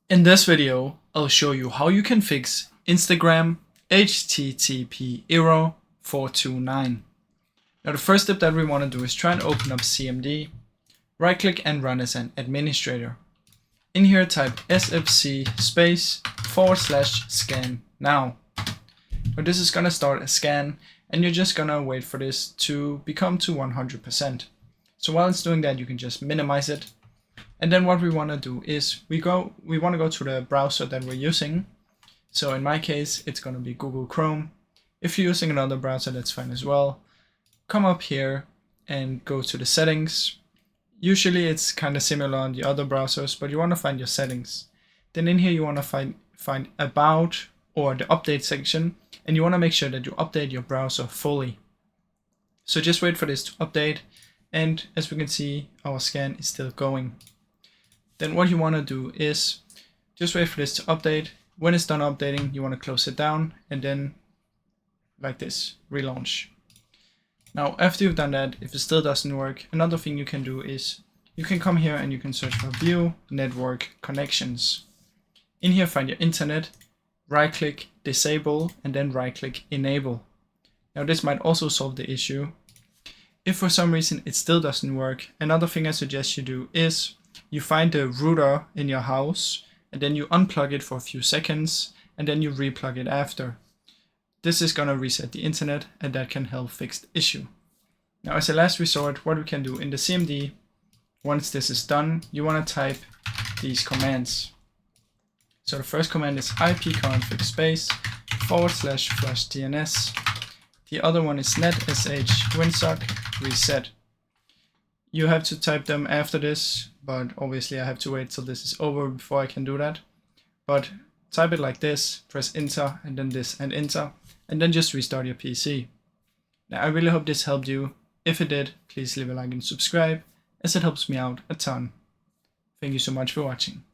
In this video, I'll show you how you can fix Instagram HTTP error 429. Now the first step that we want to do is try and open up CMD, right click and run as an administrator. In here type sfc /scan now. Now this is going to start a scan and you're just going to wait for this to become to 100%. So while it's doing that, you can just minimize it. And then what we want to do is we want to go to the browser that we're using. So in my case, it's going to be Google Chrome. If you're using another browser, that's fine as well. Come up here and go to the settings. Usually it's kind of similar on the other browsers, but you want to find your settings. Then in here you want to find about or the update section, and you want to make sure that you update your browser fully. So just wait for this to update, and as we can see, our scan is still going. Then what you want to do is just wait for this to update. When it's done updating, you want to close it down and then like this, relaunch. Now after you've done that, if it still doesn't work, another thing you can do is you can come here and you can search for view network connections. In here find your internet, right click disable and then right click enable. Now this might also solve the issue. If for some reason it still doesn't work, another thing I suggest you do is you find the router in your house and then you unplug it for a few seconds and then you replug it after. This is going to reset the internet and that can help fix the issue. Now as a last resort, what we can do in the CMD, once this is done, you want to type these commands. So the first command is ipconfig /flash DNS. The other one is netsh winsock reset. You have to type them after this, but obviously I have to wait till this is over before I can do that. But type it like this, press enter and then this and enter, and then just restart your PC. Now I really hope this helped you. If it did, please leave a like and subscribe, as it helps me out a ton. Thank you so much for watching.